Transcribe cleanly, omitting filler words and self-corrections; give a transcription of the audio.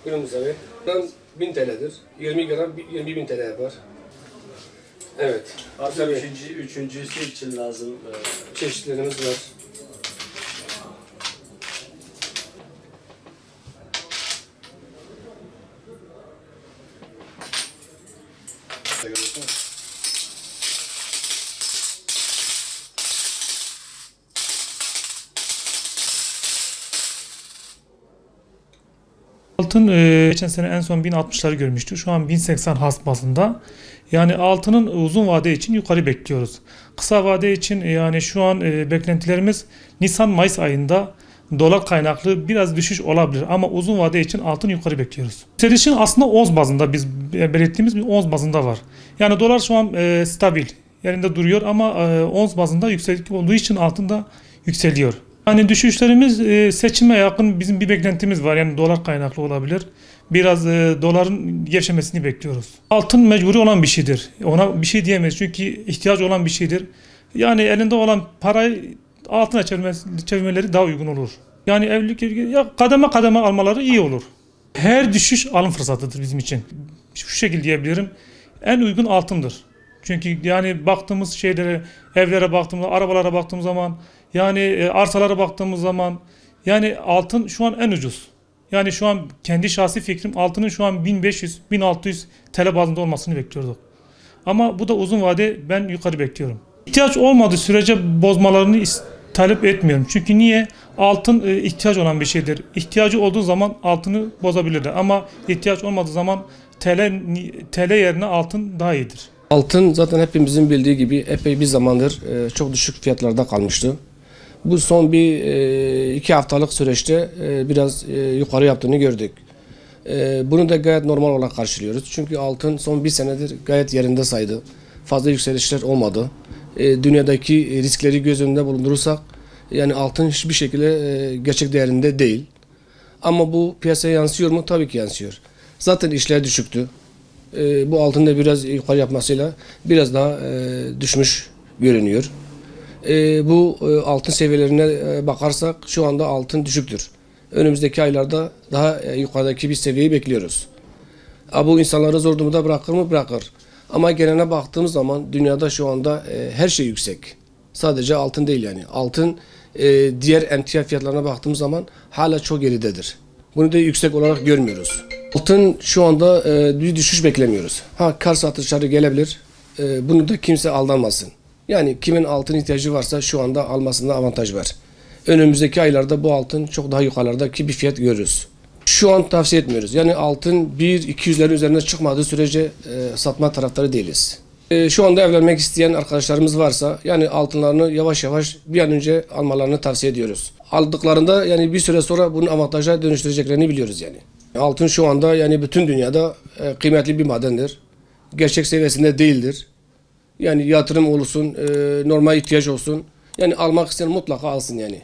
Buyurun abi. Ben 1000 TL'dir. 20 gram 20.000 TL yapar. Evet. Abi üçüncüsü için lazım. Çeşitlerimiz var. Altın geçen sene en son 1060'ları görmüştü. Şu an 1080 has bazında. Yani altının uzun vade için yukarı bekliyoruz. Kısa vade için yani şu an beklentilerimiz Nisan-Mayıs ayında dolar kaynaklı biraz düşüş olabilir ama uzun vade için altın yukarı bekliyoruz. Yükselişin aslında ons bazında biz belirttiğimiz bir ons bazında var. Yani dolar şu an stabil yerinde duruyor ama ons bazında yükselik olduğu için altın da yükseliyor. Yani düşüşlerimiz seçime yakın bizim bir beklentimiz var. Yani dolar kaynaklı olabilir. Biraz doların gevşemesini bekliyoruz. Altın mecburi olan bir şeydir. Ona bir şey diyemeyiz çünkü ihtiyaç olan bir şeydir. Yani elinde olan parayı altına çevirmeleri daha uygun olur. Yani evlilik ya kademe kademe almaları iyi olur. Her düşüş alım fırsatıdır bizim için. Şu şekilde diyebilirim. En uygun altındır. Çünkü yani baktığımız şeylere, evlere baktığımız, arabalara baktığımız zaman, yani arsalara baktığımız zaman, yani altın şu an en ucuz. Yani şu an kendi şahsi fikrim altının şu an 1500-1600 TL bazında olmasını bekliyorduk. Ama bu da uzun vade ben yukarı bekliyorum. İhtiyaç olmadığı sürece bozmalarını talep etmiyorum. Çünkü niye? Altın ihtiyaç olan bir şeydir. İhtiyacı olduğu zaman altını bozabilirler. Ama ihtiyaç olmadığı zaman TL yerine altın daha iyidir. Altın zaten hepimizin bildiği gibi epey bir zamandır çok düşük fiyatlarda kalmıştı. Bu son bir 2 haftalık süreçte biraz yukarı yaptığını gördük. Bunu da gayet normal olarak karşılıyoruz. Çünkü altın son bir senedir gayet yerinde saydı. Fazla yükselişler olmadı. Dünyadaki riskleri göz önünde bulundurursak yani altın hiçbir şekilde gerçek değerinde değil. Ama bu piyasaya yansıyor mu? Tabii ki yansıyor. Zaten işler düşüktü. Bu altın da biraz yukarı yapmasıyla biraz daha düşmüş görünüyor. Bu altın seviyelerine bakarsak şu anda altın düşüktür. Önümüzdeki aylarda daha yukarıdaki bir seviyeyi bekliyoruz. Bu insanları zor durumda bırakır mı? Bırakır. Ama geneline baktığımız zaman dünyada şu anda her şey yüksek. Sadece altın değil yani. Altın diğer emtia fiyatlarına baktığımız zaman hala çok geridedir. Bunu da yüksek olarak görmüyoruz. Altın şu anda bir düşüş beklemiyoruz. Kar satışları gelebilir. Bunu da kimse aldanmasın. Yani kimin altın ihtiyacı varsa şu anda almasında avantaj var. Önümüzdeki aylarda bu altın çok daha yukarılardaki bir fiyat görürüz. Şu an tavsiye etmiyoruz. Yani altın 1-200'lerin üzerine çıkmadığı sürece satma taraftarı değiliz. Şu anda evlenmek isteyen arkadaşlarımız varsa yani altınlarını yavaş yavaş bir an önce almalarını tavsiye ediyoruz. Aldıklarında yani bir süre sonra bunun avantaja dönüştüreceklerini biliyoruz yani. Altın şu anda yani bütün dünyada kıymetli bir madendir. Gerçek seviyesinde değildir. Yani yatırım olsun, normal ihtiyaç olsun. Yani almak isteyen mutlaka alsın yani.